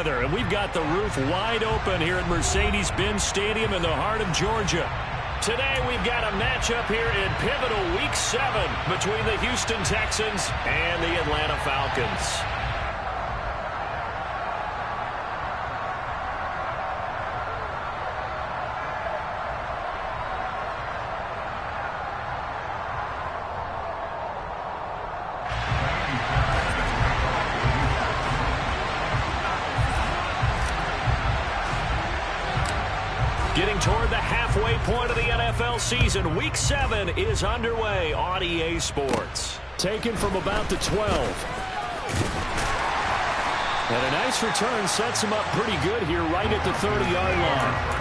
weather, and we've got the roof wide open here at Mercedes-Benz Stadium in the heart of Georgia. Today we've got a matchup here in pivotal Week 7 between the Houston Texans and the Atlanta Falcons. Getting toward the halfway point of the NFL season, Week 7 is underway on EA Sports. Taken from about the 12. And a nice return sets him up pretty good here right at the 30-yard line.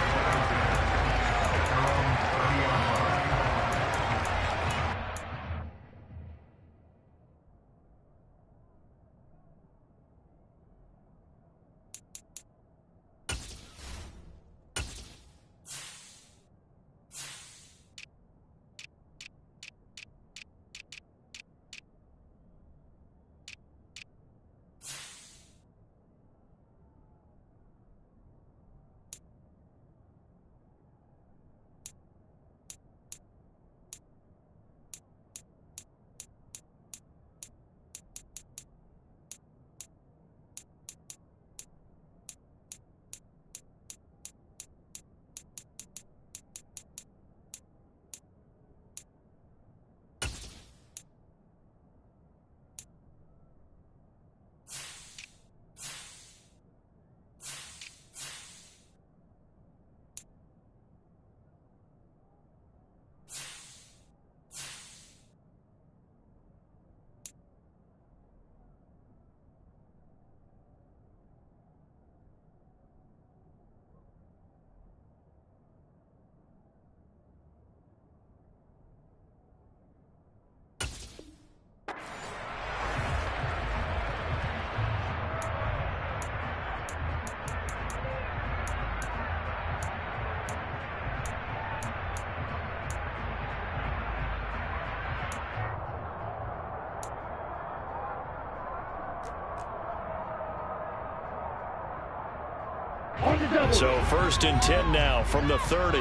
So 1st and 10 now from the 30.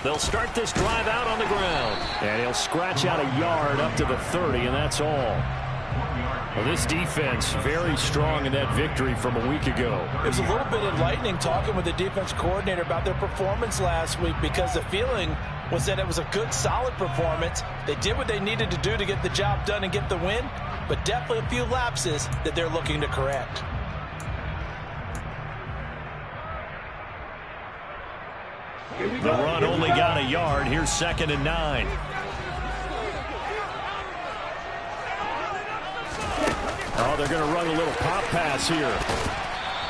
They'll start this drive out on the ground. And he'll scratch out a yard up to the 30, and that's all. Well, this defense very strong in that victory from a week ago. It was a little bit enlightening talking with the defense coordinator about their performance last week, because the feeling was that it was a good, solid performance. They did what they needed to do to get the job done and get the win, but definitely a few lapses that they're looking to correct. The run only got a yard. Here's 2nd and 9. Oh, they're going to run a little pop pass here.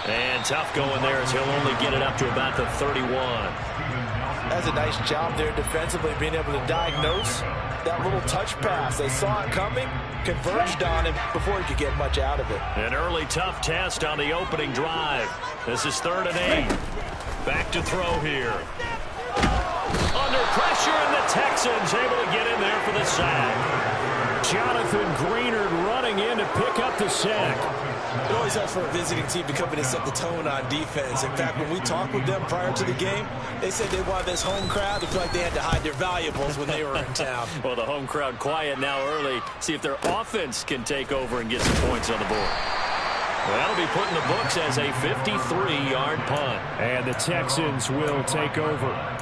And tough going there as he'll only get it up to about the 31. That's a nice job there defensively, being able to diagnose that little touch pass. They saw it coming, converged on him before he could get much out of it. An early tough test on the opening drive. This is 3rd and 8. Back to throw here. Under pressure, and the Texans able to get in there for the sack. Jonathan Greenard running in to pick up the sack. It always helps for a visiting team to come in and set the tone on defense. In fact, when we talked with them prior to the game, they said they wanted this home crowd to feel like they had to hide their valuables when they were in town. Well, the home crowd quiet now early. See if their offense can take over and get some points on the board. Well, that'll be put in the books as a 53-yard punt. And the Texans will take over.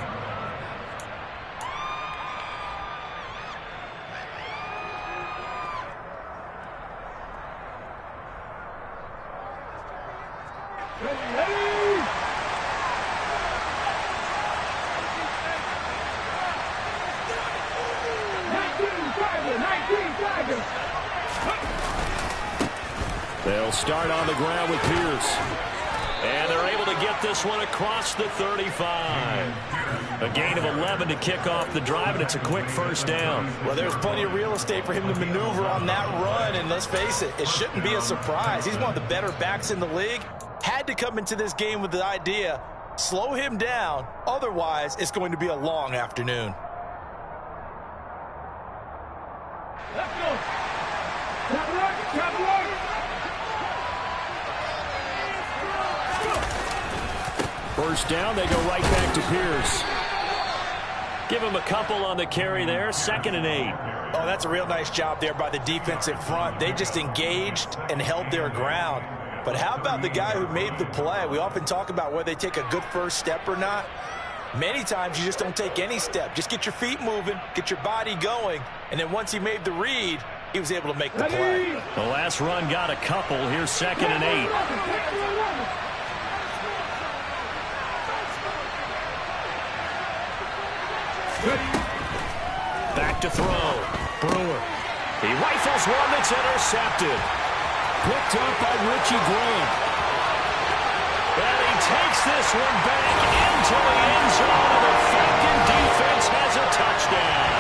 They'll start on the ground with Pierce. And they're able to get this one across the 35. A gain of 11 to kick off the drive, and it's a quick 1st down. Well, there's plenty of real estate for him to maneuver on that run, and let's face it, it shouldn't be a surprise. He's one of the better backs in the league. Had to come into this game with the idea, slow him down, otherwise it's going to be a long afternoon. Let's go. First down, they go right back to Pierce. Give him a couple on the carry there, 2nd and 8. Oh, that's a real nice job there by the defensive front. They just engaged and held their ground. But how about the guy who made the play? We often talk about whether they take a good first step or not. Many times you just don't take any step. Just get your feet moving, get your body going, and then once he made the read, he was able to make the play. The last run got a couple. Here's 2nd and 8. Back to throw. Brewer. He rifles one that's intercepted. Picked up by Richie Grant. And he takes this one back into the end zone, and the Falcon defense has a touchdown.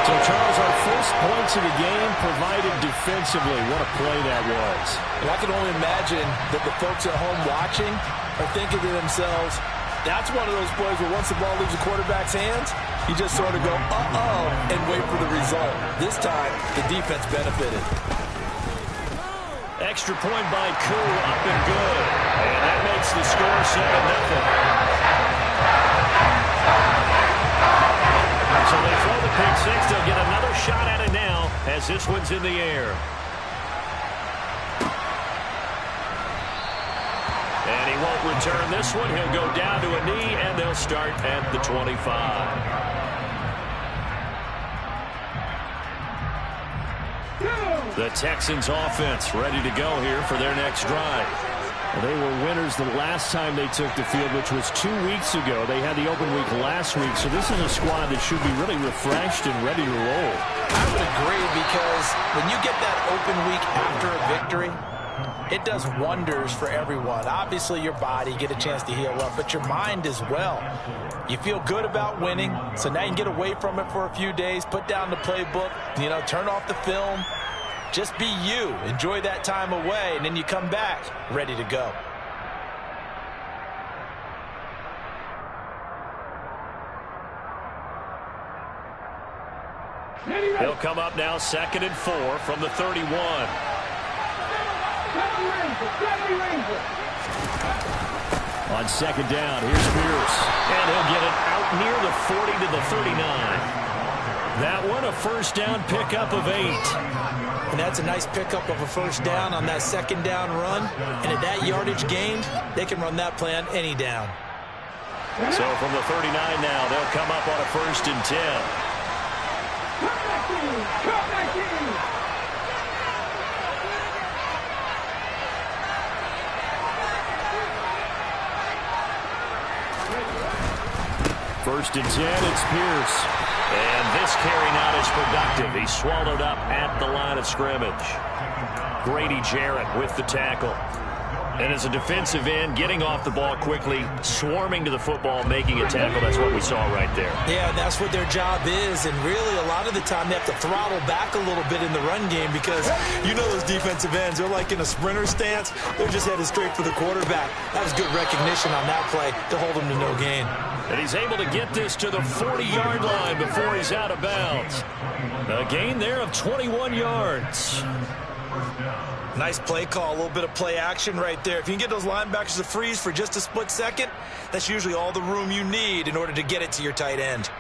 So, Charles, our first points of the game provided defensively. What a play that was. And I can only imagine that the folks at home watching are thinking to themselves, that's one of those plays where once the ball leaves the quarterback's hands, you just sort of go, uh-oh, and wait for the result. This time, the defense benefited. Extra point by Koo, up and good. And that makes the score 7-0. So they throw the pick six. They'll get another shot at it now as this one's in the air. And he won't return this one. He'll go down to a knee, and they'll start at the 25. The Texans offense ready to go here for their next drive. Well, they were winners the last time they took the field, which was 2 weeks ago. They had the open week last week, so this is a squad that should be really refreshed and ready to roll. I would agree, because when you get that open week after a victory, it does wonders for everyone. Obviously, your body, get a chance to heal up, but your mind as well. You feel good about winning, so now you can get away from it for a few days, put down the playbook, turn off the film. Just be you. Enjoy that time away, and then you come back ready to go. He'll come up now 2nd and 4 from the 31. On 2nd down, here's Pierce. And he'll get it out near the 40 to the 39. That one a first down pickup of 8. And that's a nice pickup of a first down on that 2nd down run. And at that yardage gained, they can run that play on any down. So from the 39 now, they'll come up on a 1st and 10. First and 10, it's Pierce. And this carry not as productive. He's swallowed up at the line of scrimmage. Grady Jarrett with the tackle. And as a defensive end, getting off the ball quickly, swarming to the football, making a tackle. That's what we saw right there. Yeah, that's what their job is. And really, a lot of the time, they have to throttle back a little bit in the run game, because those defensive ends, they're like in a sprinter stance. They're just headed straight for the quarterback. That was good recognition on that play to hold him to no gain. And he's able to get this to the 40-yard line before he's out of bounds. A gain there of 21 yards. Nice play call, a little bit of play action right there. If you can get those linebackers to freeze for just a split second, that's usually all the room you need in order to get it to your tight end.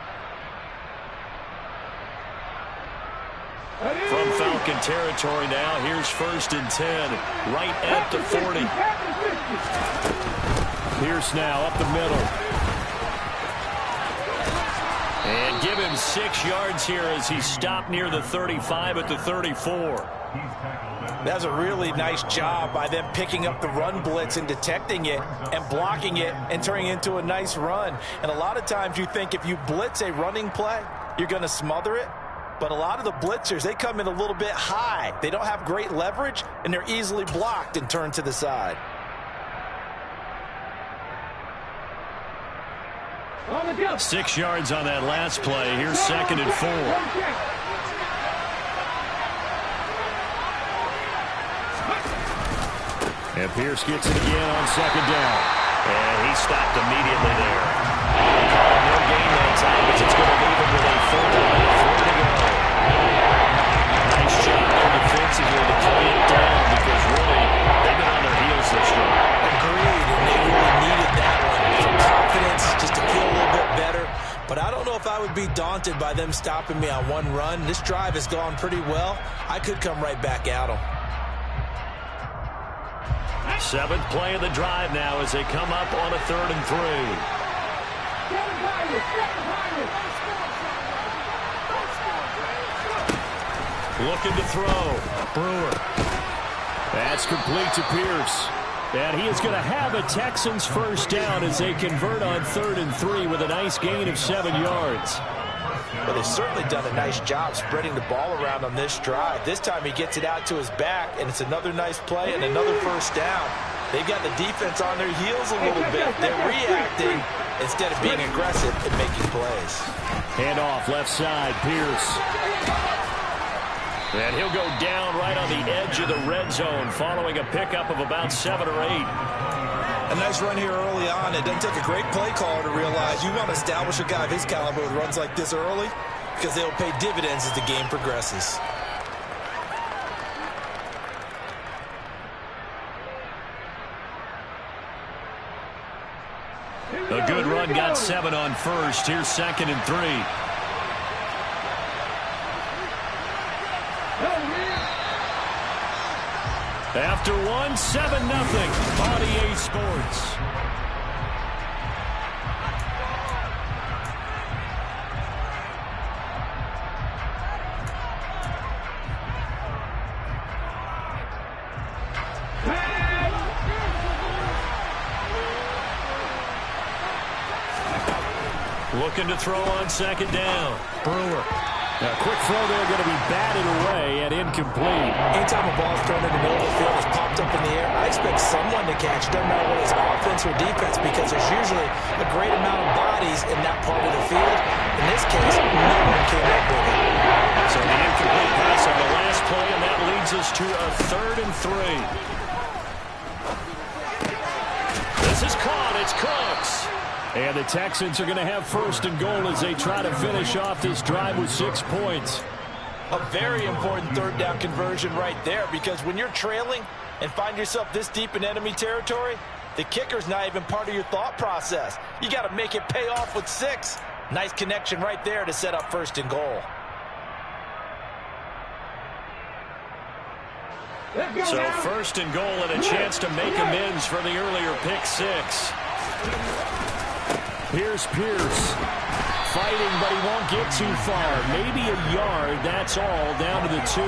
From Falcon territory now, here's 1st and 10, right at the 40. Pierce now up the middle. And give him 6 yards here as he stopped near the 35 at the 34. That's a really nice job by them picking up the run blitz and detecting it and blocking it and turning it into a nice run. And a lot of times you think if you blitz a running play, you're going to smother it. But a lot of the blitzers, they come in a little bit high. They don't have great leverage, and they're easily blocked and turned to the side. 6 yards on that last play. Here's 2nd and 4. And Pierce gets it again on 2nd down. And he stopped immediately there. Call no gain that time, but it's going to leave him with a 4 to go. Nice job there defensively to exhausted by them stopping me on one run. This drive has gone pretty well. I could come right back at them. Seventh play of the drive now as they come up on a 3rd and 3. Looking to throw. Brewer. That's complete to Pierce. And he is going to have a Texans first down as they convert on 3rd and 3 with a nice gain of 7 yards. Well, they've certainly done a nice job spreading the ball around on this drive. This time he gets it out to his back, and it's another nice play and another first down. They've got the defense on their heels a little bit. They're reacting instead of being aggressive and making plays. Hand off left side, Pierce. And he'll go down right on the edge of the red zone following a pickup of about 7 or 8. A nice run here early on. It doesn't take a great play caller to realize you want to establish a guy of his caliber with runs like this early because they'll pay dividends as the game progresses. A good run got 7 on first. Here's 2nd and 3. After 1, 7-0 on EA Sports. Looking to throw on 2nd down. Brewer. A quick throw there going to be batted away and incomplete. Anytime a ball's thrown in the middle of the field, it's popped up in the air, I expect someone to catch. Doesn't matter whether it's offense or defense because there's usually a great amount of bodies in that part of the field. In this case, no one came up with it. So the incomplete pass on the last play, and that leads us to a 3rd and 3. This is caught. It's Cooks. And the Texans are going to have 1st and goal as they try to finish off this drive with 6 points. A very important 3rd down conversion right there because when you're trailing and find yourself this deep in enemy territory, the kicker's not even part of your thought process. You got to make it pay off with 6. Nice connection right there to set up 1st and goal. So 1st and goal and a chance to make amends for the earlier pick 6. Here's Pierce. Fighting, but he won't get too far. Maybe a yard, that's all, down to the 2.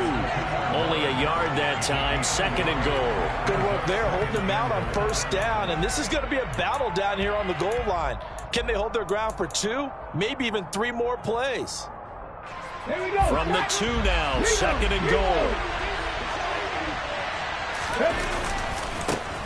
Only a yard that time, 2nd and goal. Good work there, holding them out on 1st down, and this is going to be a battle down here on the goal line. Can they hold their ground for 2, maybe even 3 more plays? From the 2 now, 2nd and goal.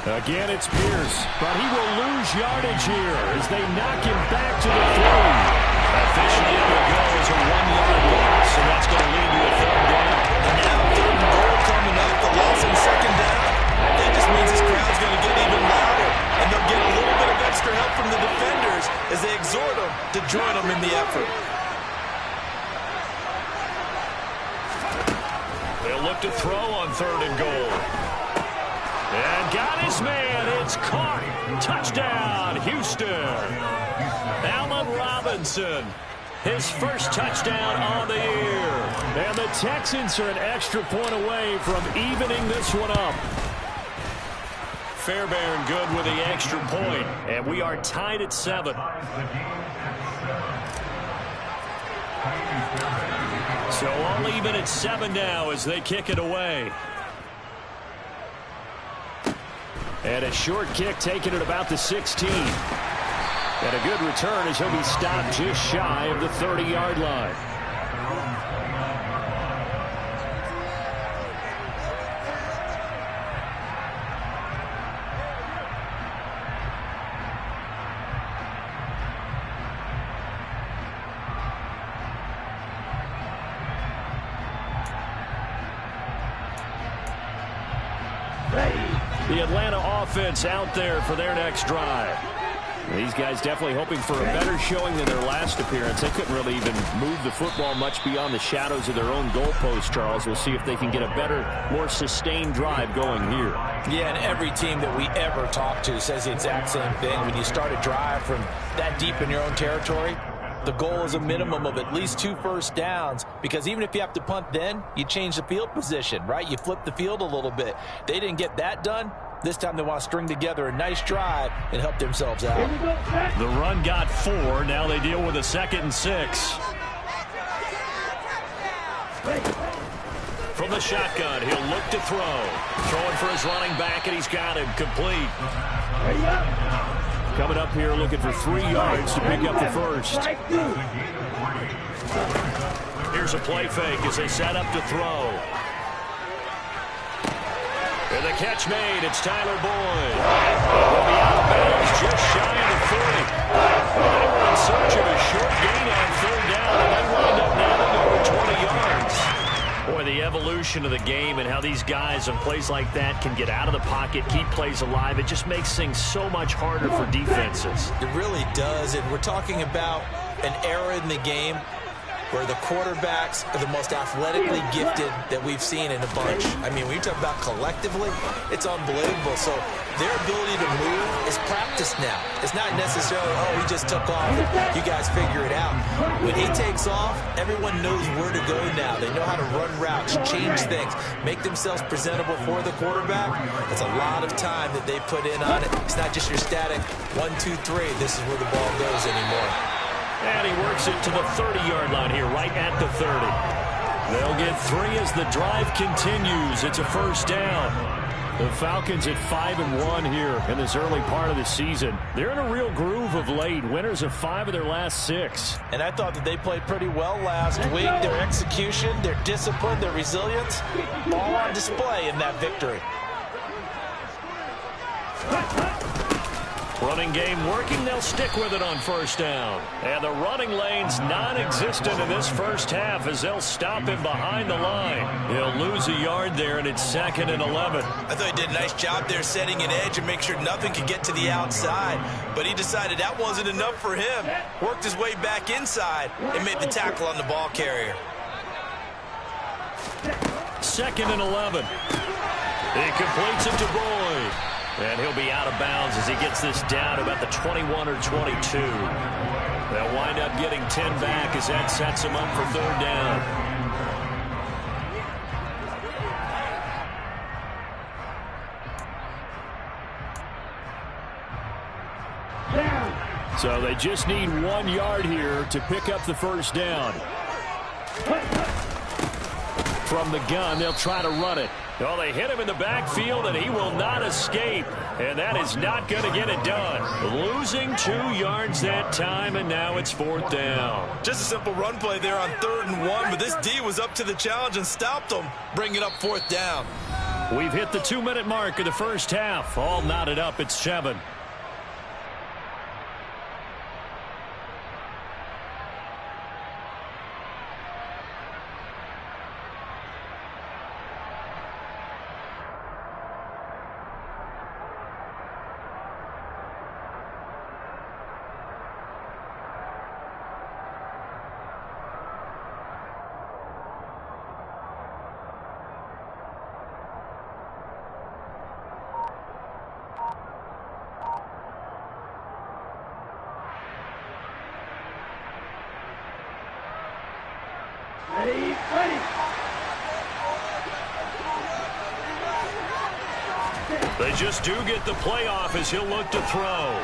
Again, it's Pierce, but he will lose yardage here as they knock him back to the 3. Officially, it will go as a 1-yard loss, and that's going to lead to a 3rd down. And now 3rd and goal coming up, the loss in 2nd down. That just means this crowd's going to get even louder, and they'll get a little bit of extra help from the defenders as they exhort them to join them in the effort. They'll look to throw on 3rd and goal. And got his man. It's caught. Touchdown, Houston. Allen Robinson, his first touchdown on the year. And the Texans are an extra point away from evening this one up. Fairbairn good with the extra point, and we are tied at 7. So all even at 7 now as they kick it away. And a short kick taken at about the 16. And a good return as he'll be stopped just shy of the 30-yard line. The Atlanta offense out there for their next drive. These guys definitely hoping for a better showing than their last appearance. They couldn't really even move the football much beyond the shadows of their own goalpost, Charles. We'll see if they can get a better, more sustained drive going here. Yeah, and every team that we ever talk to says the exact same thing. When you start a drive from that deep in your own territory, the goal is a minimum of at least 2 first downs, because even if you have to punt then, you change the field position, right? You flip the field a little bit. They didn't get that done. This time they want to string together a nice drive and help themselves out. The run got 4. Now they deal with a 2nd and 6. From the shotgun, he'll look to throw. Throwing for his running back, and he's got him complete. Coming up here looking for 3 yards to pick up the first. Here's a play fake as they set up to throw. And the catch made. It's Tyler Boyd. He'll be out of bounds just shy of the 30. They were in search of a short gain on 3rd down, and they wind up nailing over 20 yards. Boy, the evolution of the game and how these guys on plays like that can get out of the pocket, keep plays alive, it just makes things so much harder for defenses. It really does, and we're talking about an era in the game where the quarterbacks are the most athletically gifted that we've seen in a bunch. I mean, when you talk about collectively, it's unbelievable. So their ability to move is practiced now. It's not necessarily, oh, he just took off, you guys figure it out. When he takes off, everyone knows where to go now. They know how to run routes, change things, make themselves presentable for the quarterback. It's a lot of time that they put in on it. It's not just your static 1, 2, 3, this is where the ball goes anymore. And he works it to the 30-yard line here, right at the 30. They'll get 3 as the drive continues. It's a first down. The Falcons at 5-1 here in this early part of the season. They're in a real groove of late. Winners of 5 of their last 6. And I thought that they played pretty well last week. Their execution, their discipline, their resilience, all on display in that victory. Running game working. They'll stick with it on first down. And the running lane's non-existent in this first half as they'll stop him behind the line. He'll lose a yard there, and it's 2nd and 11. I thought he did a nice job there setting an edge and make sure nothing could get to the outside. But he decided that wasn't enough for him. Worked his way back inside and made the tackle on the ball carrier. 2nd and 11. He completes it to Boyd. And he'll be out of bounds as he gets this down about the 21 or 22. They'll wind up getting 10 back as that sets him up for 3rd down. So they just need 1 yard here to pick up the first down. From the gun, they'll try to run it. Well, they hit him in the backfield, and he will not escape. And that is not going to get it done. Losing 2 yards that time, and now it's 4th down. Just a simple run play there on 3rd and 1, but this D was up to the challenge and stopped them, bringing up 4th down. We've hit the 2-minute mark of the first half. All knotted up at 7. They just do get the playoff as he'll look to throw.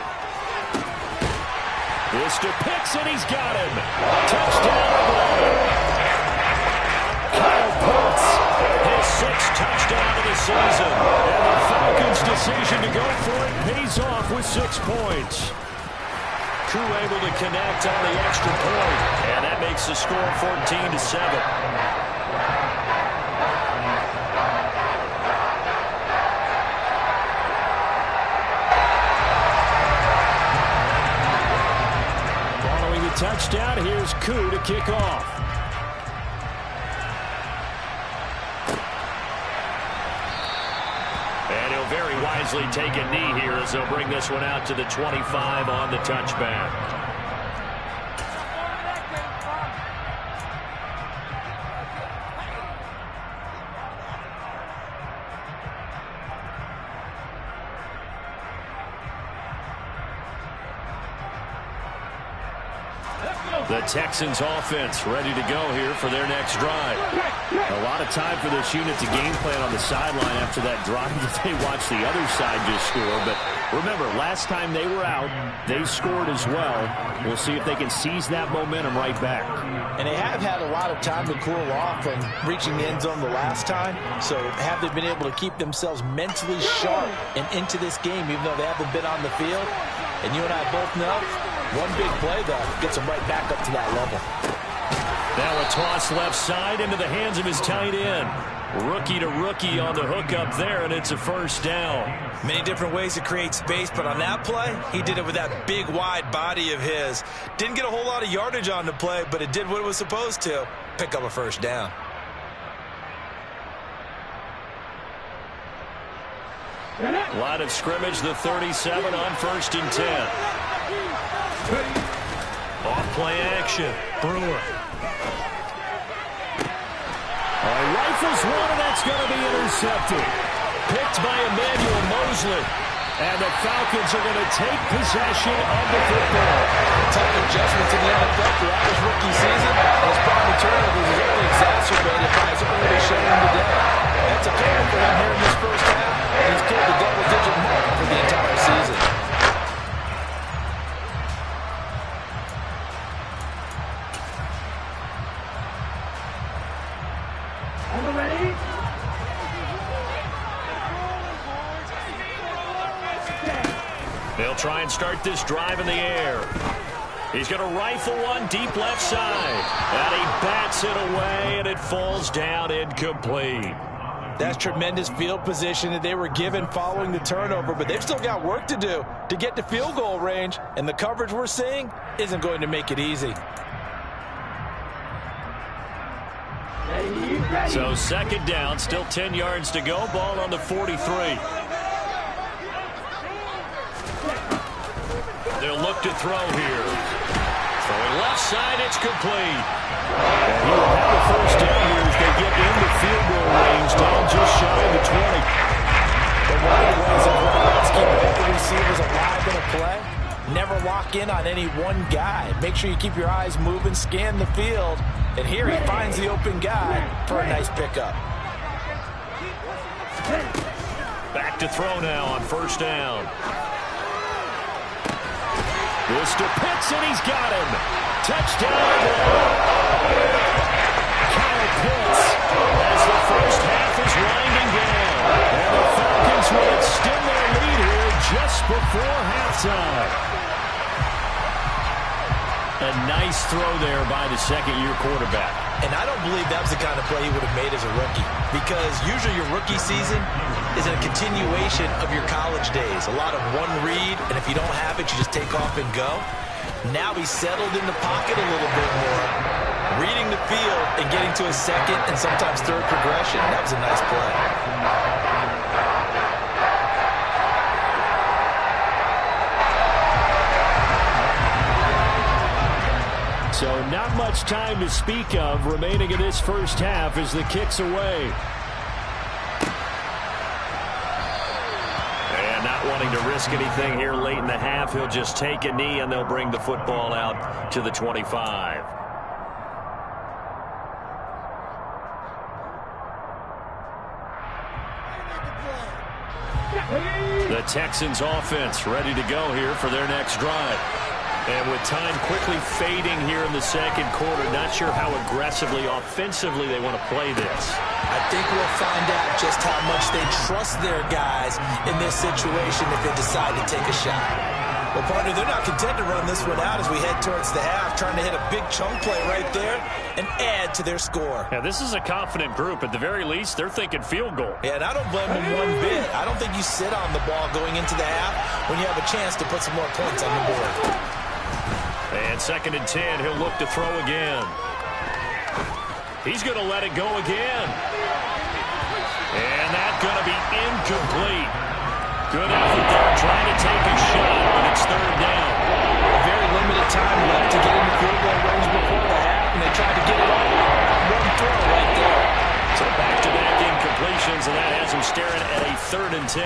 This to Pitts, and he's got him. Touchdown, Atlanta. Kyle Pitts, his 6th touchdown of the season. And the Falcons' decision to go for it pays off with 6 points. Koo able to connect on the extra point, and that makes the score 14-7. Touchdown. Here's Koo to kick off. And he'll very wisely take a knee here as they'll bring this one out to the 25 on the touchback. The Texans offense ready to go here for their next drive. A lot of time for this unit to game plan on the sideline after that drive that they watched the other side just score. But remember, last time they were out, they scored as well. We'll see if they can seize that momentum right back. And they have had a lot of time to cool off from reaching the end zone the last time. So have they been able to keep themselves mentally sharp and into this game, even though they haven't been on the field? And you and I both know, one big play, though, gets them right back up to that level. Now a toss left side into the hands of his tight end. Rookie to rookie on the hook up there, and it's a first down. Many different ways to create space, but on that play, he did it with that big, wide body of his. Didn't get a whole lot of yardage on the play, but it did what it was supposed to. Pick up a first down. Line of scrimmage, the 37 on 1st and 10. Off play action. Brewer. Rifles one, and that's going to be intercepted. Picked by Emmanuel Mosley. And the Falcons are going to take possession of the football. Tough adjustment to the NFL throughout his rookie season. His problem turnovers is only exacerbated by his early showing today. That's a goal for him here in this first half. And he's cleared the double-digit mark for the entire season. They'll try and start this drive in the air. He's going to rifle one deep left side. And he bats it away, and it falls down incomplete. That's tremendous field position that they were given following the turnover, but they've still got work to do to get to field goal range, and the coverage we're seeing isn't going to make it easy. So 2nd down, still 10 yards to go. Ball on the 43. They'll look to throw here. Throwing left side, it's complete. And he will have a first down here as they get into field goal range, down just shy of the 20. But one of the ways that let's keep both the receivers alive in a play, never lock in on any one guy. Make sure you keep your eyes moving, scan the field, and here he finds the open guy for a nice pickup. Back to throw now on 1st down. This to Pitts, and he's got him. Touchdown. Kyle Pitts as the first half is winding down. And the Falcons will extend their lead here just before halftime. A nice throw there by the second-year quarterback. And I don't believe that was the kind of play he would have made as a rookie, because usually your rookie season is a continuation of your college days. A lot of one read, and if you don't have it, you just take off and go. Now he's settled in the pocket a little bit more, reading the field and getting to a second and sometimes third progression. That was a nice play. So not much time to speak of remaining in this first half as the kick's away. And not wanting to risk anything here late in the half, he'll just take a knee and they'll bring the football out to the 25. The Texans offense ready to go here for their next drive. And with time quickly fading here in the second quarter, not sure how aggressively, offensively they want to play this. I think we'll find out just how much they trust their guys in this situation if they decide to take a shot. Well, partner, they're not content to run this one out as we head towards the half, trying to hit a big chunk play right there and add to their score. Yeah, this is a confident group. At the very least, they're thinking field goal. Yeah, and I don't blame them one bit. I don't think you sit on the ball going into the half when you have a chance to put some more points on the board. And 2nd and 10, he'll look to throw again. He's going to let it go again. And that's going to be incomplete. Good effort there, trying to take a shot, but it's 3rd down. Very limited time left to get into field goal range before the half, and they tried to get it all on one throw right there. So back-to-back incompletions, and that has him staring at a 3rd and 10.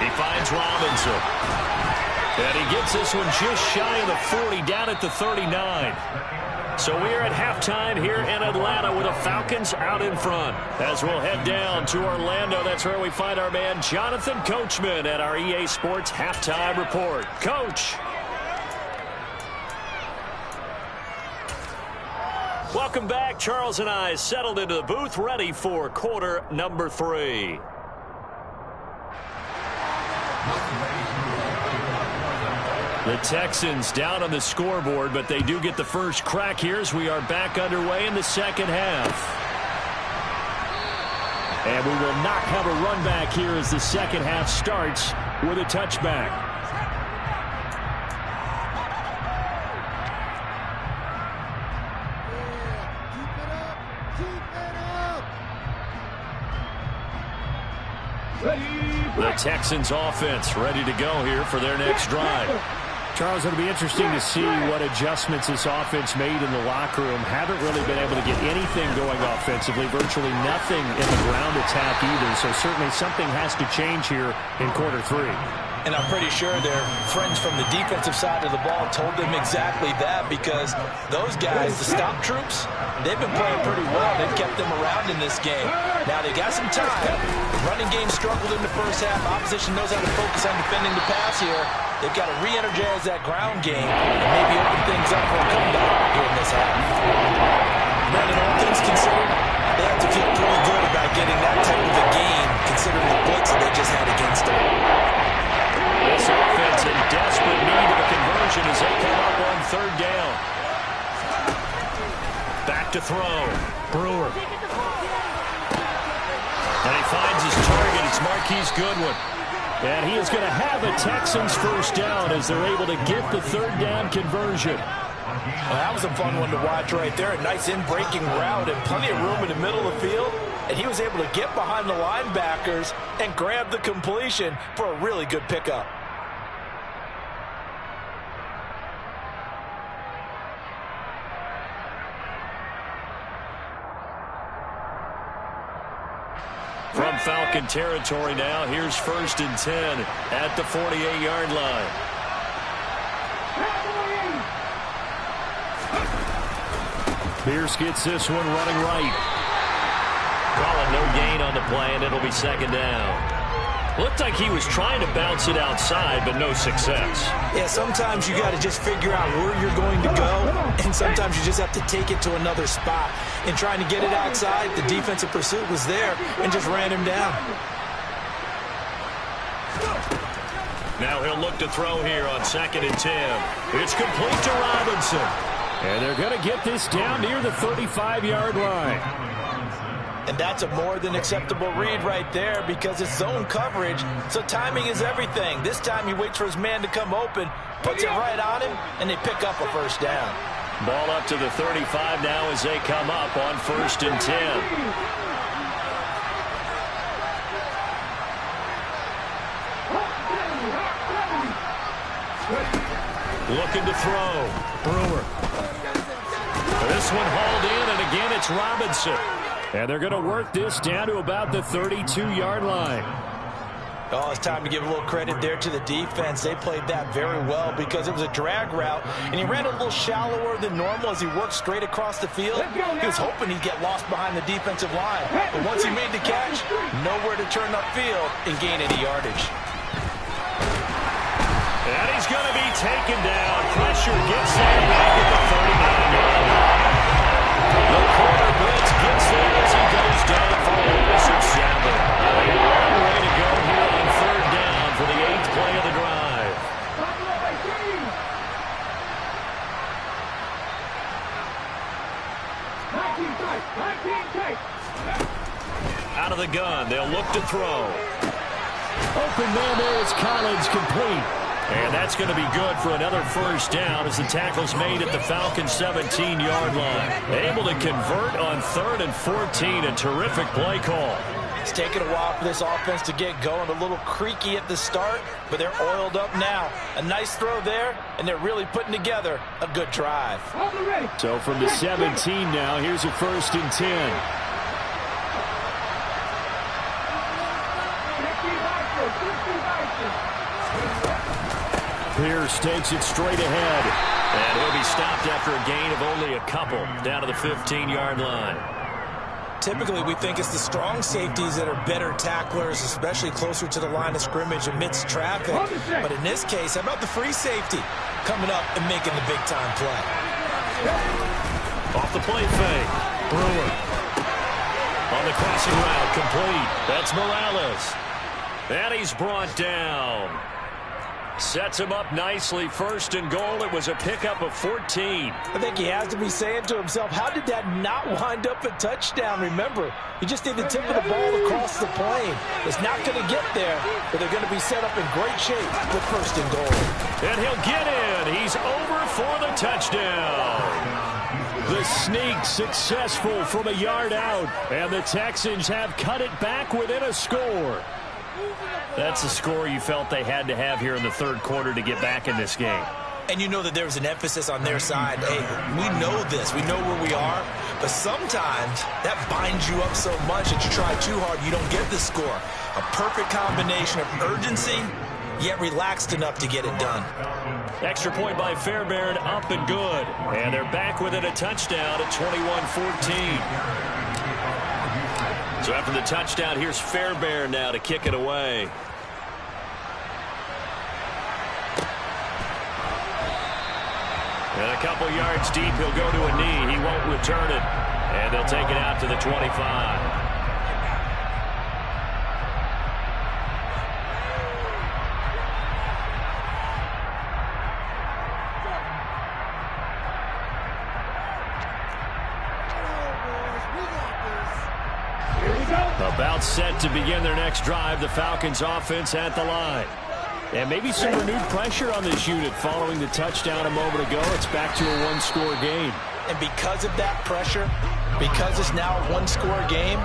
He finds Robinson. And he gets this one just shy of the 40, down at the 39. So we're at halftime here in Atlanta with the Falcons out in front. As we'll head down to Orlando, that's where we find our man Jonathan Coachman at our EA Sports Halftime Report. Coach. Welcome back. Charles and I settled into the booth, ready for quarter number 3. The Texans down on the scoreboard, but they do get the first crack here as we are back underway in the second half. And we will not have a run back here as the second half starts with a touchback. The Texans offense ready to go here for their next drive. Charles, it'll be interesting to see what adjustments this offense made in the locker room. Haven't really been able to get anything going offensively, virtually nothing in the ground attack either. So certainly something has to change here in quarter 3. And I'm pretty sure their friends from the defensive side of the ball told them exactly that, because those guys, the stop troops, they've been playing pretty well. They've kept them around in this game. Now they got some time. The running game struggled in the first half. Opposition knows how to focus on defending the pass here. They've got to re-energize that ground game and maybe open things up for a comeback here in this half. Brandon, all things considered, they have to feel pretty good about getting that type of a game, considering the blitz that they just had against them. This offense in desperate need of a conversion as they come up on third down. Back to throw. Brewer. And he finds his target. It's Marquise Goodwin. And he is going to have a Texans first down as they're able to get the third down conversion. Well, that was a fun one to watch right there. A nice in-breaking route and plenty of room in the middle of the field. And he was able to get behind the linebackers and grab the completion for a really good pickup. From Falcon territory now, here's 1st and 10 at the 48-yard line. Pierce gets this one running right. Calling no gain on the play, and it'll be second down. Looked like he was trying to bounce it outside, but no success. Yeah, sometimes you got to just figure out where you're going to go, and sometimes you just have to take it to another spot. In trying to get it outside, the defensive pursuit was there and just ran him down. Now he'll look to throw here on 2nd and 10. It's complete to Robinson. And they're going to get this down near the 35-yard line. And that's a more than acceptable read right there, because it's zone coverage, so timing is everything. This time he waits for his man to come open, puts it right on him, and they pick up a first down. Ball up to the 35 now as they come up on 1st and 10. Looking to throw. Brewer. This one hauled in, and again it's Robinson. And they're going to work this down to about the 32-yard line. Oh, it's time to give a little credit there to the defense. They played that very well because it was a drag route, and he ran a little shallower than normal as he worked straight across the field. He was hoping he'd get lost behind the defensive line. But once he made the catch, nowhere to turn upfield and gain any yardage. And he's going to be taken down. Pressure gets there back at the 39-yard line. The corner blitz gets there as he goes down for a loss of 7. A long way to go here on third down for the 8th play of the drive. Out of the gun, they'll look to throw. Open man there is Collins, complete. And that's going to be good for another first down as the tackle's made at the Falcons' 17-yard line. Able to convert on 3rd and 14. A terrific play call. It's taken a while for this offense to get going. A little creaky at the start, but they're oiled up now. A nice throw there, and they're really putting together a good drive. So from the 17 now, here's a 1st and 10. Pierce takes it straight ahead. And he'll be stopped after a gain of only a couple down to the 15-yard line. Typically, we think it's the strong safeties that are better tacklers, especially closer to the line of scrimmage amidst traffic. But in this case, how about the free safety coming up and making the big-time play? Off the play fake. Brewer. On the crossing route, complete. That's Morales. And he's brought down. Sets him up nicely. First and goal. It was a pickup of 14. I think he has to be saying to himself, how did that not wind up a touchdown? Remember, you just need the tip of the ball across the plane. It's not going to get there, but they're going to be set up in great shape with first and goal. And he'll get in. He's over for the touchdown. The sneak successful from a yard out, and the Texans have cut it back within a score. That's the score you felt they had to have here in the third quarter to get back in this game. And you know that there's an emphasis on their side. Hey, we know this. We know where we are. But sometimes that binds you up so much that you try too hard, you don't get the score. A perfect combination of urgency, yet relaxed enough to get it done. Extra point by Fairbairn, up and good. And they're back within a touchdown at 21-14. So after the touchdown, here's Fairbairn now to kick it away. And a couple yards deep, he'll go to a knee. He won't return it. And they'll take it out to the 25. About set to begin their next drive, the Falcons offense at the line. And maybe some renewed pressure on this unit following the touchdown a moment ago. It's back to a one-score game. And because of that pressure, because it's now a one-score game,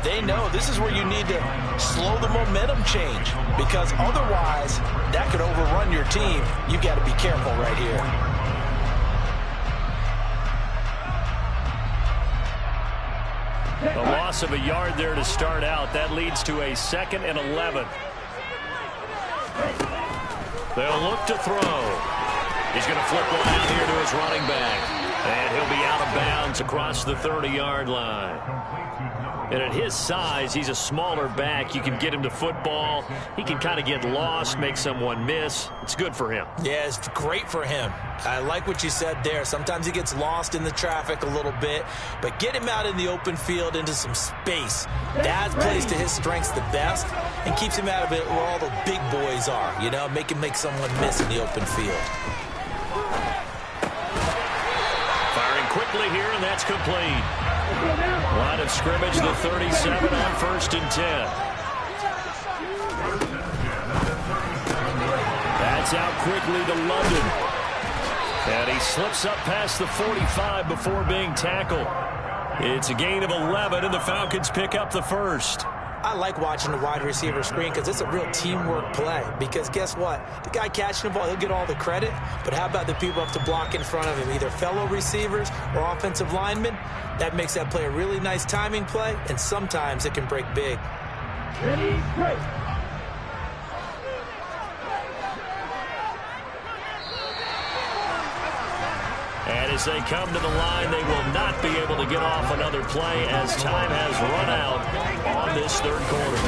they know this is where you need to slow the momentum change. Because otherwise, that could overrun your team. You've got to be careful right here. A loss of a yard there to start out. That leads to a 2nd and 11. They'll look to throw. He's going to flip one out here to his running back. And he'll be out of bounds across the 30-yard line. And at his size, he's a smaller back. You can get him to football. He can kind of get lost, make someone miss. It's good for him. Yeah, it's great for him. I like what you said there. Sometimes he gets lost in the traffic a little bit, but get him out in the open field into some space. That plays to his strengths the best and keeps him out of it where all the big boys are. You know, make him make someone miss in the open field. Firing quickly here, and that's complete. Line of scrimmage, the 37 on 1st and 10. That's out quickly to London. And he slips up past the 45 before being tackled. It's a gain of 11, and the Falcons pick up the first. I like watching the wide receiver screen because it's a real teamwork play. Because guess what? The guy catching the ball, he'll get all the credit. But how about the people have to block in front of him, either fellow receivers or offensive linemen? That makes that play a really nice timing play, and sometimes it can break big. Ready, break. And as they come to the line, they will not be able to get off another play as time has run out on this third quarter.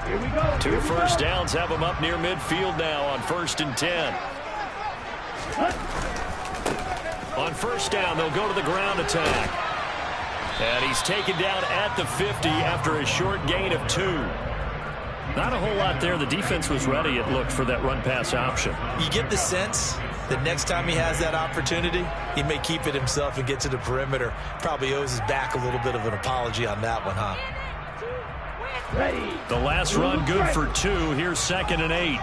Here we go. Two first downs have him up near midfield now on 1st and 10. On first down, they'll go to the ground attack. And he's taken down at the 50 after a short gain of 2. Not a whole lot there. The defense was ready, it looked, for that run-pass option. You get the sense that next time he has that opportunity, he may keep it himself and get to the perimeter. Probably owes his back a little bit of an apology on that one, huh? Ready. The last run good for 2. Here's 2nd and 8.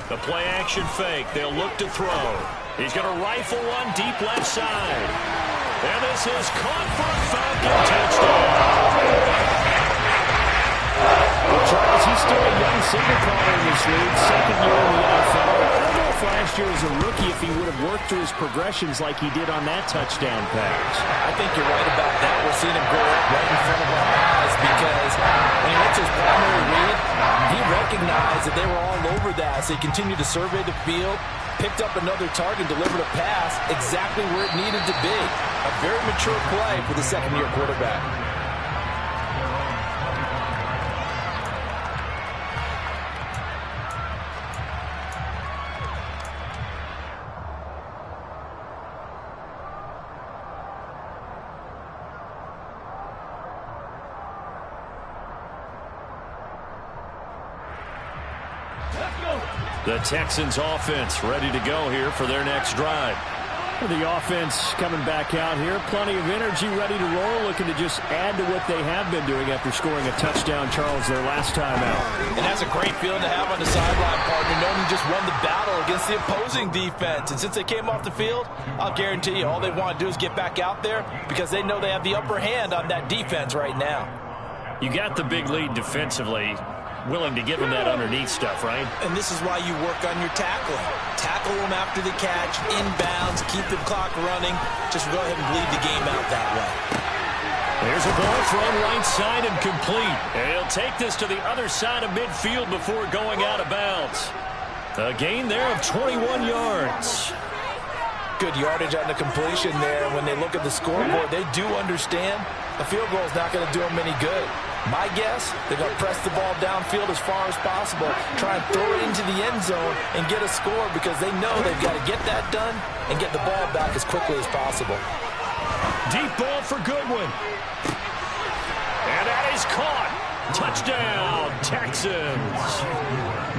The play action fake. They'll look to throw. He's going to rifle one deep left side. And this is caught for a Falcon touchdown. Charles, he's still a young signal caller in this league, second year in the NFL. I don't know if last year as a rookie if he would have worked through his progressions like he did on that touchdown pass. I think you're right about that. We're seeing him grow up right in front of our eyes because when he went to his primary read, he recognized that they were all over that. So he continued to survey the field, picked up another target, delivered a pass exactly where it needed to be. A very mature play for the second-year quarterback. The Texans offense ready to go here for their next drive. The offense coming back out here. Plenty of energy, ready to roll, looking to just add to what they have been doing after scoring a touchdown, Charles, their last time out. And that's a great feeling to have on the sideline, partner, knowing you just won the battle against the opposing defense. And since they came off the field, I'll guarantee you all they want to do is get back out there because they know they have the upper hand on that defense right now. You got the big lead defensively. Willing to give them that underneath stuff, right? And this is why you work on your tackling. Tackle them after the catch, inbounds, keep the clock running. Just go ahead and bleed the game out that way. There's a ball thrown right side and complete. And he'll take this to the other side of midfield before going out of bounds. A gain there of 21 yards. Good yardage on the completion there. When they look at the scoreboard, they do understand a field goal is not going to do them any good. My guess, they're going to press the ball downfield as far as possible, try and throw it into the end zone and get a score because they know they've got to get that done and get the ball back as quickly as possible. Deep ball for Goodwin. And that is caught. Touchdown, Texans.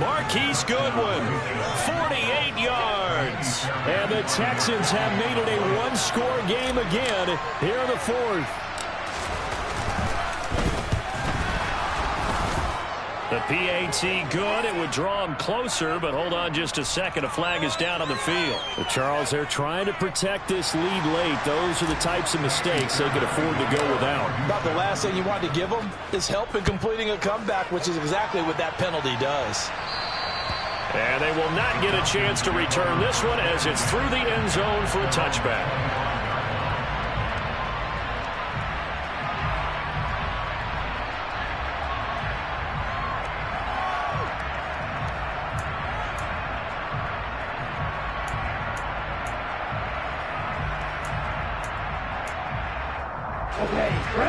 Marquise Goodwin, 48 yards. And the Texans have made it a one-score game again here in the fourth. The PAT good. It would draw him closer, but hold on just a second. A flag is down on the field. The Charles, they're trying to protect this lead late. Those are the types of mistakes they could afford to go without. About the last thing you want to give them is help in completing a comeback, which is exactly what that penalty does. And they will not get a chance to return this one as it's through the end zone for a touchback.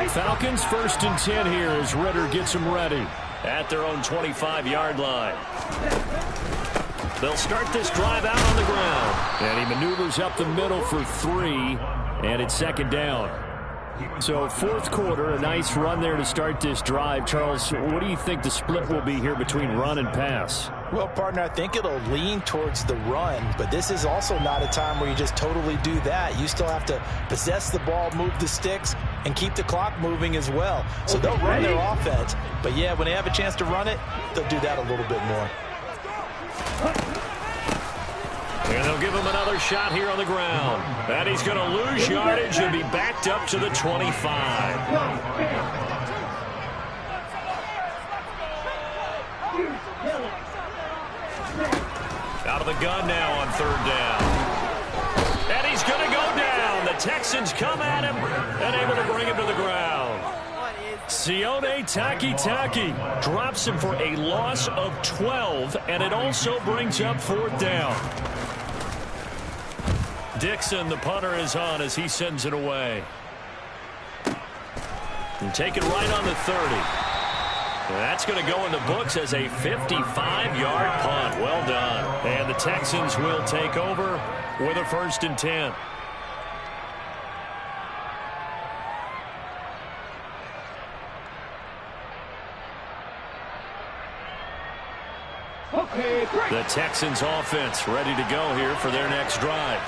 Falcons 1st and 10 here as Ritter gets them ready. At their own 25-yard line. They'll start this drive out on the ground. And he maneuvers up the middle for 3, and it's second down. So fourth quarter, a nice run there to start this drive. Charles, what do you think the split will be here between run and pass? Well, partner, I think it'll lean towards the run, but this is also not a time where you just totally do that. You still have to possess the ball, move the sticks, and keep the clock moving as well. So they'll run their offense, but yeah, when they have a chance to run it, they'll do that a little bit more. And they'll give him another shot here on the ground. And he's going to lose yardage and be backed up to the 25. Out of the gun now on third down. And he's going to go down. The Texans come at him and able to bring him to the ground. Sione Takitaki drops him for a loss of 12, and it also brings up fourth down. Dixon, the punter, is on as he sends it away. And take it right on the 30. That's going to go in the books as a 55-yard punt. Well done. And the Texans will take over with a 1st and 10. The Texans offense ready to go here for their next drive.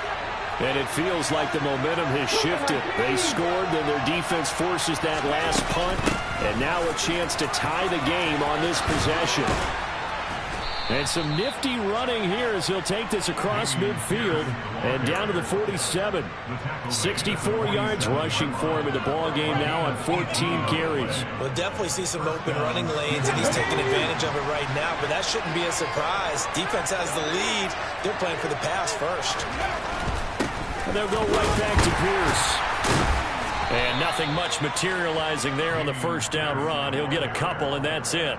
And it feels like the momentum has shifted. They scored, then their defense forces that last punt. And now a chance to tie the game on this possession. And some nifty running here as he'll take this across midfield and down to the 47. 64 yards rushing for him in the ball game now on 14 carries. We'll definitely see some open running lanes, and he's taking advantage of it right now, but that shouldn't be a surprise. Defense has the lead. They're playing for the pass first. And they'll go right back to Pierce. And nothing much materializing there on the first down run. He'll get a couple, and that's it.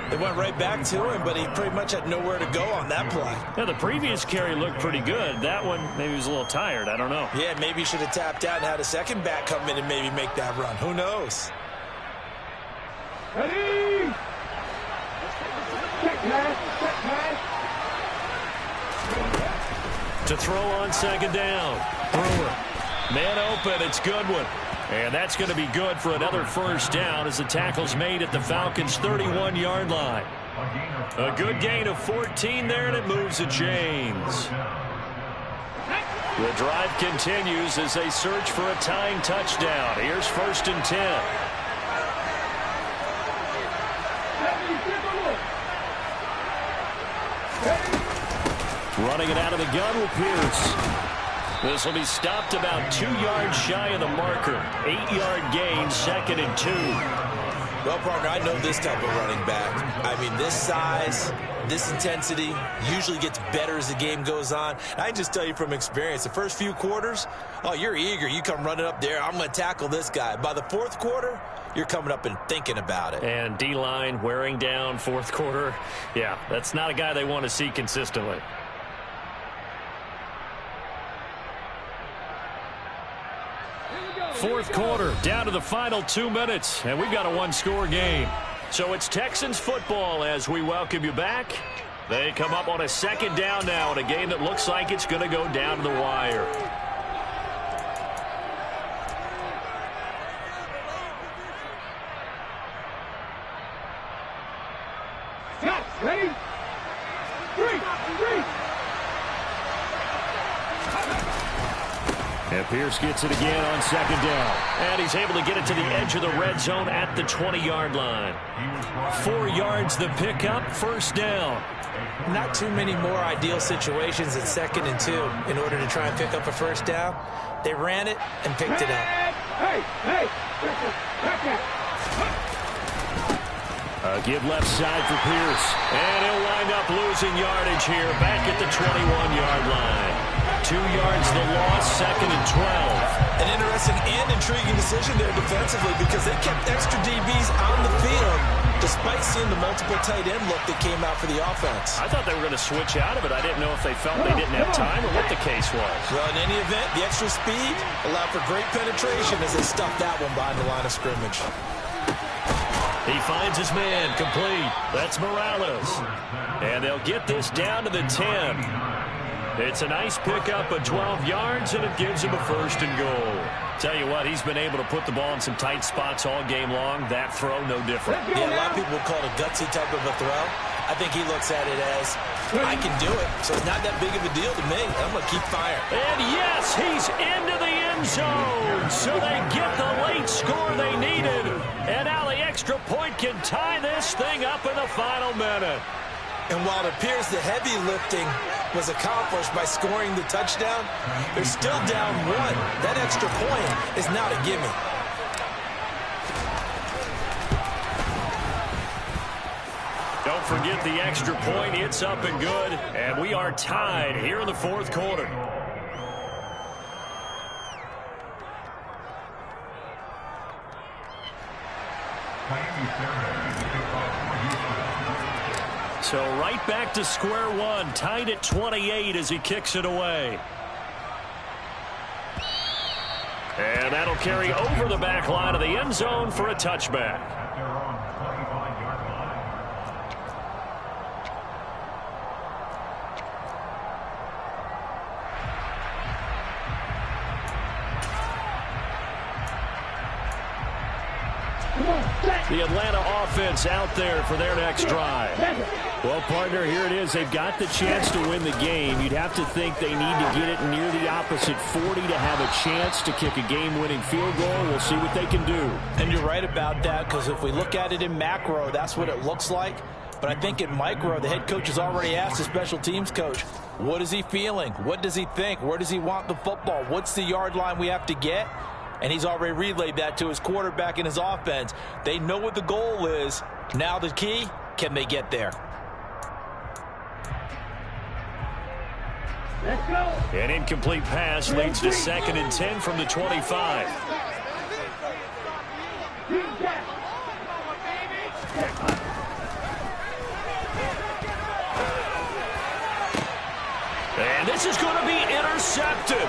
They went right back to him, but he pretty much had nowhere to go on that play. Yeah, the previous carry looked pretty good. That one, maybe he was a little tired. I don't know. Yeah, maybe he should have tapped out and had a second back come in and maybe make that run. Who knows? Ready! Check pass, check pass. To throw on second down. Brewer. Man open, it's Goodwin. And that's going to be good for another first down as the tackle's made at the Falcons' 31-yard line. A good gain of 14 there, and it moves the chains. The drive continues as they search for a tying touchdown. Here's 1st and 10. Running it out of the gun with Pierce. This will be stopped about 2 yards shy of the marker. 8-yard gain, 2nd and 2. Well, partner, I know this type of running back. I mean, this size, this intensity usually gets better as the game goes on. I can just tell you from experience, the first few quarters, oh, you're eager. You come running up there, I'm going to tackle this guy. By the 4th quarter, you're coming up and thinking about it. And D-line wearing down 4th quarter. Yeah, that's not a guy they want to see consistently. Fourth quarter, down to the final 2 minutes, and we've got a one-score game. So it's Texans football as we welcome you back. They come up on a second down now in a game that looks like it's going to go down to the wire. Ready? Three. And Pierce gets it again on second down. And he's able to get it to the edge of the red zone at the 20-yard line. 4 yards the pickup, first down. Not too many more ideal situations at 2nd and 2 in order to try and pick up a first down. They ran it and picked it up. Hey! A give left side for Pierce. And he'll wind up losing yardage here back at the 21-yard line. 2 yards the loss, 2nd and 12. An interesting and intriguing decision there defensively because they kept extra DBs on the field despite seeing the multiple tight end look that came out for the offense. I thought they were going to switch out of it. I didn't know if they felt they didn't have time or what the case was. Well, in any event, the extra speed allowed for great penetration as they stuffed that one behind the line of scrimmage. He finds his man complete. That's Morales. And they'll get this down to the 10. It's a nice pickup of 12 yards, and it gives him a 1st and goal. Tell you what, he's been able to put the ball in some tight spots all game long. That throw, no different. Yeah, a lot of people would call it a gutsy type of a throw. I think he looks at it as, I can do it, so it's not that big of a deal to me. I'm going to keep firing. And yes, he's into the end zone. So they get the late score they needed. And now the extra point can tie this thing up in the final minute. And while it appears the heavy lifting was accomplished by scoring the touchdown, they're still down 1. That extra point is not a gimme. Don't forget the extra point. It's up and good. And we are tied here in the 4th quarter. So right back to square one, tied at 28 as he kicks it away. And that'll carry over the back line of the end zone for a touchback. The Atlanta offense out there for their next drive. Well, partner, here it is. They've got the chance to win the game. You'd have to think they need to get it near the opposite 40 to have a chance to kick a game-winning field goal. We'll see what they can do. And you're right about that, because if we look at it in macro, that's what it looks like. But I think in micro, the head coach has already asked the special teams coach, what is he feeling? What does he think? Where does he want the football? What's the yard line we have to get? And he's already relayed that to his quarterback and his offense. They know what the goal is. Now the key, can they get there? Let's go. An incomplete pass leads to 2nd and 10 from the 25. And this is going to be intercepted.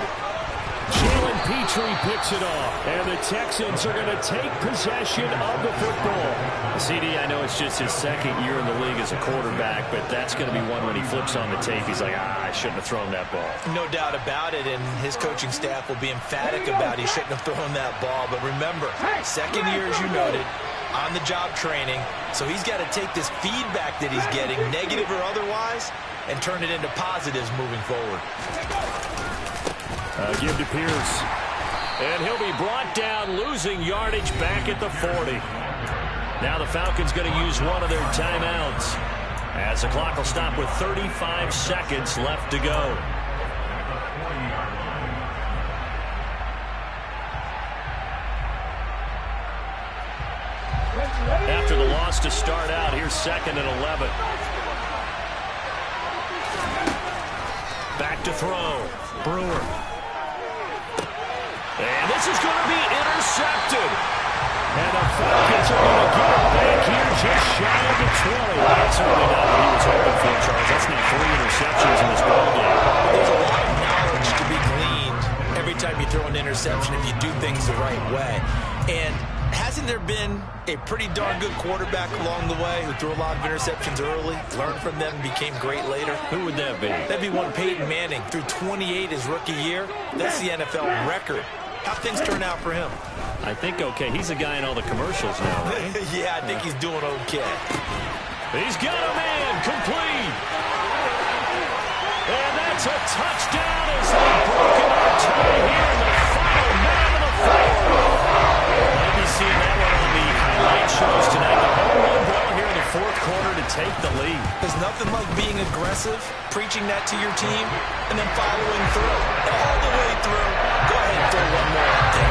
Jalen Petrie picks it off. And the Texans are going to take possession of the football. CD, I know it's just his 2nd year in the league as a quarterback, but that's going to be one when he flips on the tape. He's like, I shouldn't have thrown that ball. No doubt about it, and his coaching staff will be emphatic about he shouldn't have thrown that ball. But remember, 2nd year, as you noted, on-the-job training. So he's got to take this feedback that he's getting, negative or otherwise, and turn it into positives moving forward. Give to Pierce. And he'll be brought down, losing yardage back at the 40. Now the Falcons going to use one of their timeouts, as the clock will stop with 35 seconds left to go. After the loss to start out, here's 2nd and 11. Back to throw. Brewer. And this is going to be intercepted. And the Falcons are going to get it back here just shy of the 20. That's certainly not what he was hoping for, Charles. That's now 3 interceptions in this ballgame. There's a lot of knowledge to be gleaned every time you throw an interception if you do things the right way. And hasn't there been a pretty darn good quarterback along the way who threw a lot of interceptions early, learned from them, and became great later? Who would that be? That'd be one Peyton Manning. Threw 28 his rookie year. That's the NFL record. How things turn out for him? I think okay. He's a guy in all the commercials now, right? Yeah, I think he's doing okay. He's got a man complete. And that's a touchdown as they've broken our tie here in the final minute of the fourth. Might be seeing that one on the highlight shows tonight. The home run ball here in the 4th quarter to take the lead. There's nothing like being aggressive, preaching that to your team, and then following through. All the way through. Go ahead and throw one more out there.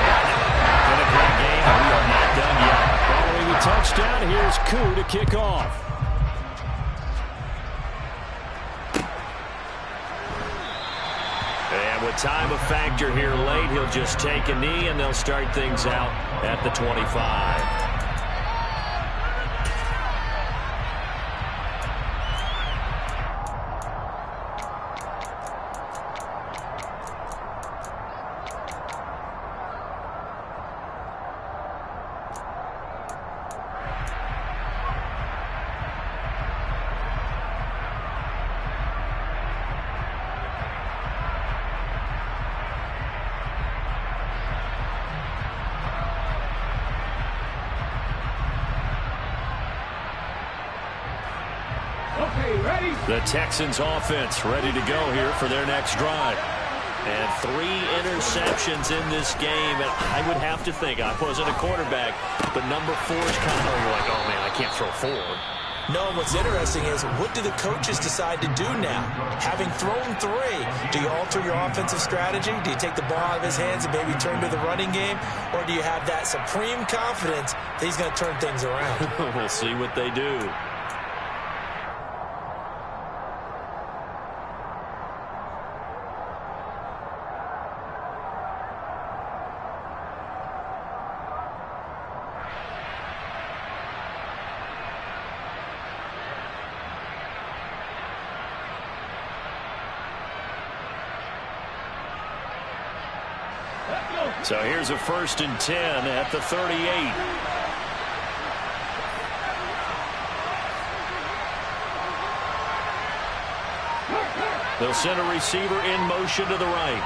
Been a great game, and we are not done yet. Following the touchdown, here's Koo to kick off. And with time a factor here late, he'll just take a knee, and they'll start things out at the 25. The Texans offense ready to go here for their next drive. And 3 interceptions in this game. And I would have to think, I wasn't a quarterback, but number 4 is kind of you're like, oh man, I can't throw 4. No, what's interesting is what do the coaches decide to do now? Having thrown 3, do you alter your offensive strategy? Do you take the ball out of his hands and maybe turn to the running game? Or do you have that supreme confidence that he's going to turn things around? We'll see what they do. So here's a 1st and 10 at the 38. They'll send a receiver in motion to the right.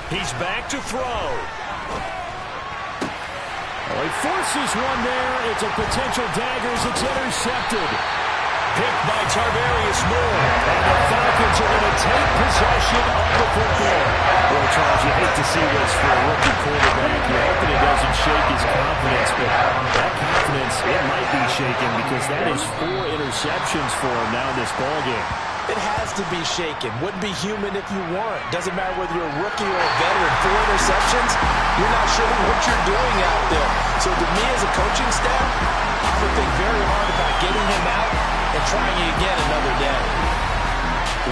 He's back to throw. Well, he forces one there. It's a potential dagger as it's intercepted. Picked by Tarvarius Moore. And the Falcons are going to take possession of the football. Well, Charles, you hate to see this for a rookie quarterback. You're hoping it doesn't shake his confidence. almost 4 interceptions for him now in this ballgame. It has to be shaken. Wouldn't be human if you weren't. Doesn't matter whether you're a rookie or a veteran. 4 interceptions, you're not sure what you're doing out there. So to me as a coaching staff, I would think very hard about getting him out and trying again another day.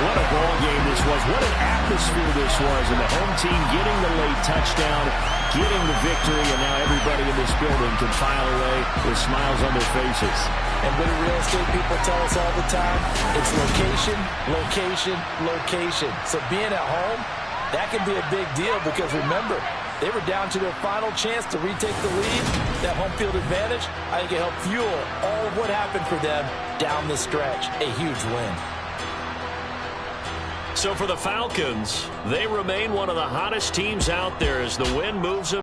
What a ball game this was. What an atmosphere this was. And the home team getting the late touchdown, getting the victory, and now everybody in this building can file away with smiles on their faces. And what do real estate people tell us all the time? It's location, location, location. So being at home, that can be a big deal because remember, they were down to their final chance to retake the lead. That home field advantage, I think it helped fuel all of what happened for them down the stretch. A huge win. So for the Falcons, they remain one of the hottest teams out there as the win moves them